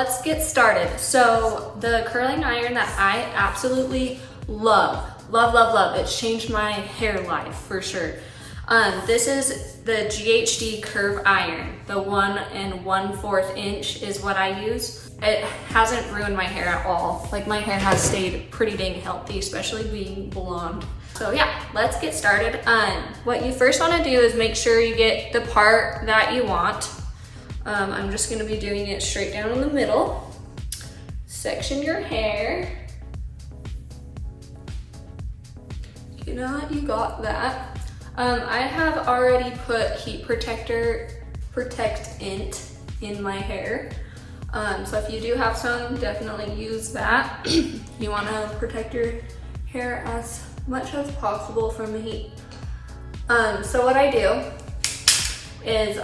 let's get started. So the curling iron that I absolutely love, it's changed my hair life for sure. This is the GHD Curve Iron. The 1 1/4 inch is what I use. It hasn't ruined my hair at all. Like, my hair has stayed pretty dang healthy, especially being blonde. So yeah, let's get started. What you first want to do is make sure you get the part that you want. I'm just gonna be doing it straight down in the middle. Section your hair. You know what, you got that. I have already put heat protectant in my hair. So if you do have some, definitely use that. You wanna protect your hair as much as possible from the heat. So what I do is,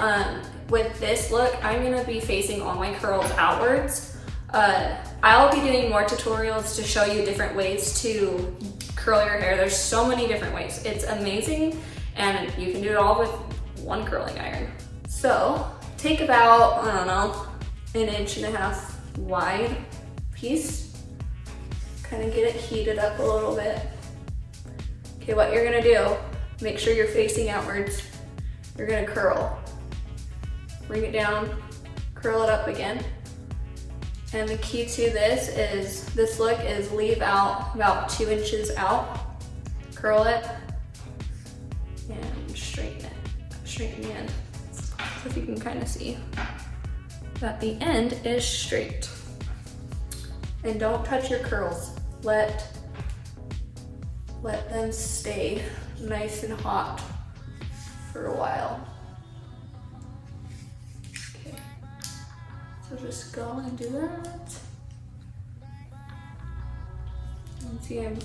with this look, I'm gonna be facing all my curls outwards. I'll be doing more tutorials to show you different ways to curl your hair. There's so many different ways. It's amazing, and you can do it all with one curling iron. So take about, I don't know, 1.5 inch wide piece. Kind of get it heated up a little bit. Okay, what you're gonna do, make sure you're facing outwards. You're gonna curl. Bring it down, curl it up again. And the key to this look is leave out about 2 inches out. Curl it and straighten the end. So if you can kind of see that the end is straight. And don't touch your curls. Let them stay nice and hot for a while. Okay, so just go and do that. And see, I'm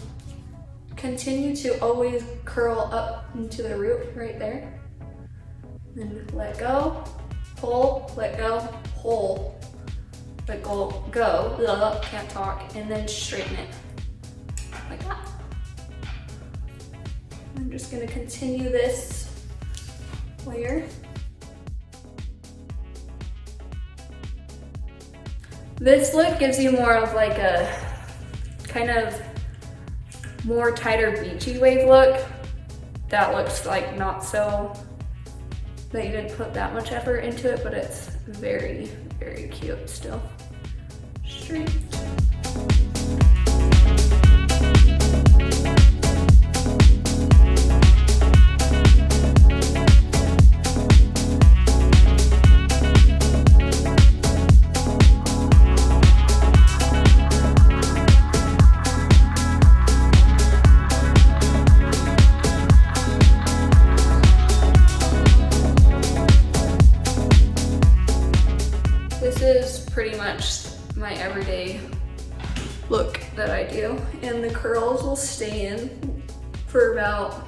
continue to always curl up into the root right there. And let go, pull, let go, pull, let go, can't talk, and then straighten it like that. I'm just gonna continue this layer. This look gives you more of like a kind of more tighter beachy wave look. That looks like not so, that you didn't put that much effort into it, but it's very, very cute still. Straight. This is pretty much my everyday look that I do, and the curls will stay in for about,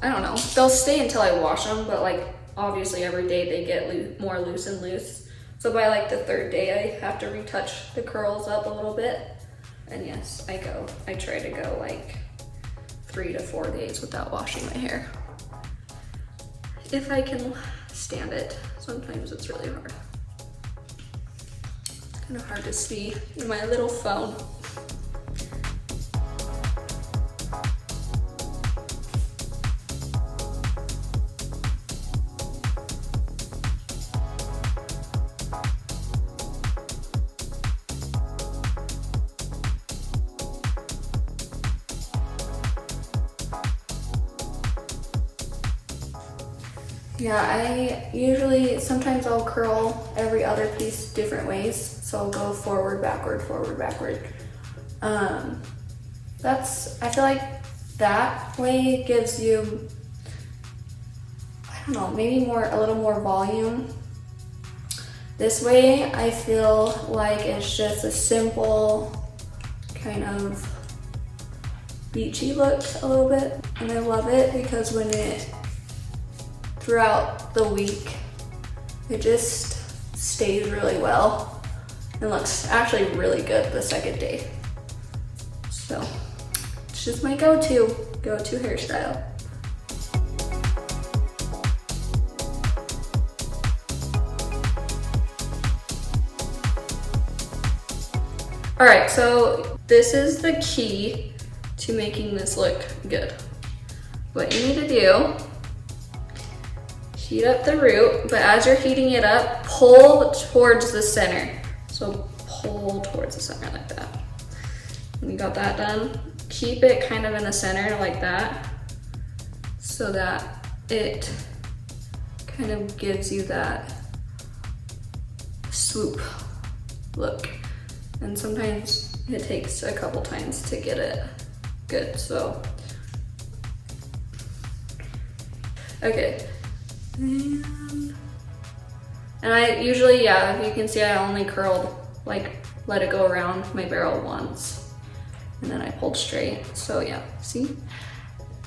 I don't know, they'll stay until I wash them, but like obviously every day they get more loose and loose. So by like the 3rd day, I have to retouch the curls up a little bit. And yes, I try to go like 3 to 4 days without washing my hair, if I can stand it. Sometimes it's really hard. It's kind of hard to see in my little phone. Yeah, sometimes I'll curl every other piece different ways. So I'll go forward, backward, forward, backward. I feel like that way gives you, I don't know, maybe a little more volume. This way, I feel like it's just a simple kind of beachy look a little bit. And I love it because throughout the week, it just stays really well and looks actually really good the 2nd day. So it's just my go-to hairstyle. All right, so this is the key to making this look good. What you need to do, heat up the root, but as you're heating it up, pull towards the center. So pull towards the center like that. When you got that done, keep it kind of in the center like that so that it kind of gives you that swoop look. And sometimes it takes a couple times to get it good, so. Okay. And I usually, yeah, if you can see, I only curled, like, let it go around my barrel once. And then I pulled straight, so yeah, see?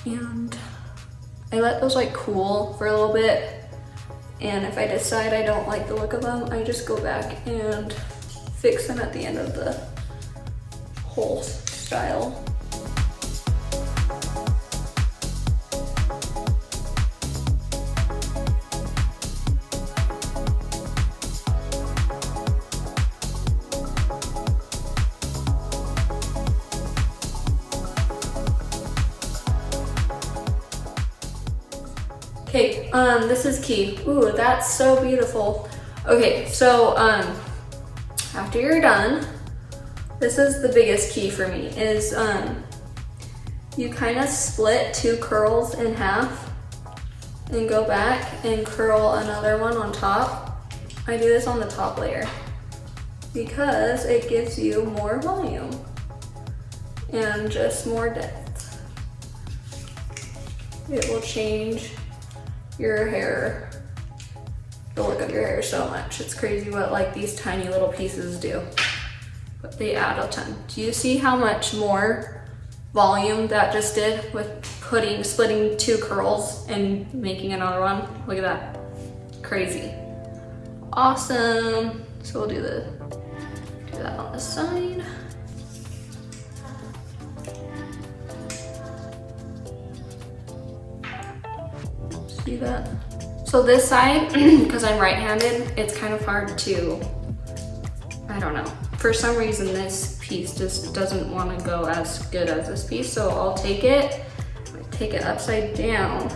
And I let those like cool for a little bit. And if I decide I don't like the look of them, I just go back and fix them at the end of the whole style. Okay, this is key. Ooh, that's so beautiful. Okay, so after you're done, this is the biggest key for me, is you kind of split 2 curls in half and go back and curl another one on top. I do this on the top layer because it gives you more volume and just more depth. It will change your hair, the look of your hair so much. It's crazy what like these tiny little pieces do, but they add a ton. Do you see how much more volume that just did with splitting 2 curls and making another one? Look at that, crazy. Awesome. So we'll do that on the side. See that? So this side, because I'm right-handed, it's kind of hard to, I don't know. For some reason, this piece just doesn't want to go as good as this piece. So I'll take it upside down,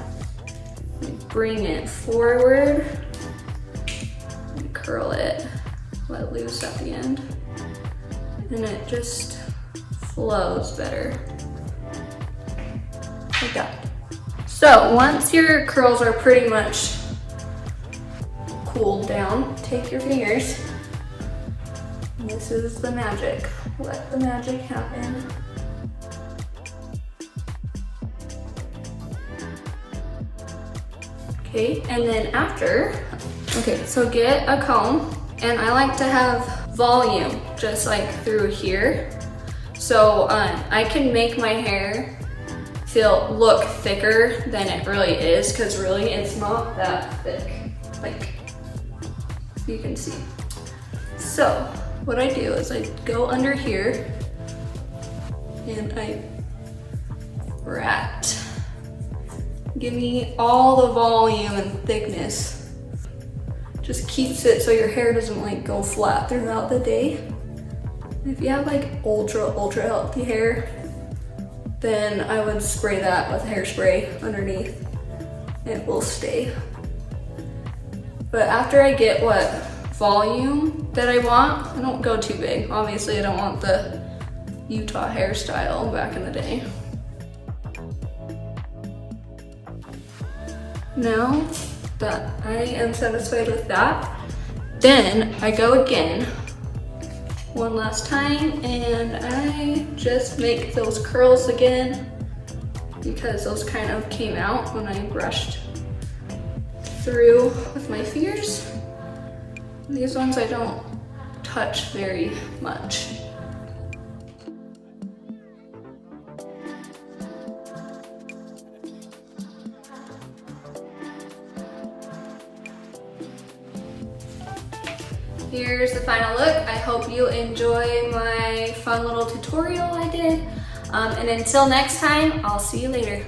bring it forward, and curl it, let loose at the end, and it just flows better, like that. So once your curls are pretty much cooled down, take your fingers. This is the magic. Let the magic happen. Okay, and then after, okay, so get a comb, and I like to have volume just like through here. So I can make my hair look thicker than it really is, because really it's not that thick, like you can see. So what I do is I go under here and I rat. Give me all the volume and thickness. Just keeps it so your hair doesn't like go flat throughout the day. If you have like ultra healthy hair, then I would spray that with hairspray underneath. It will stay. But after I get what volume that I want, I don't go too big. Obviously I don't want the Utah hairstyle back in the day. Now that I am satisfied with that, then I go again one last time and I just make those curls again, because those kind of came out when I brushed through with my fingers. These ones I don't touch very much. Here's the final look. I hope you enjoy my fun little tutorial I did. And until next time, I'll see you later.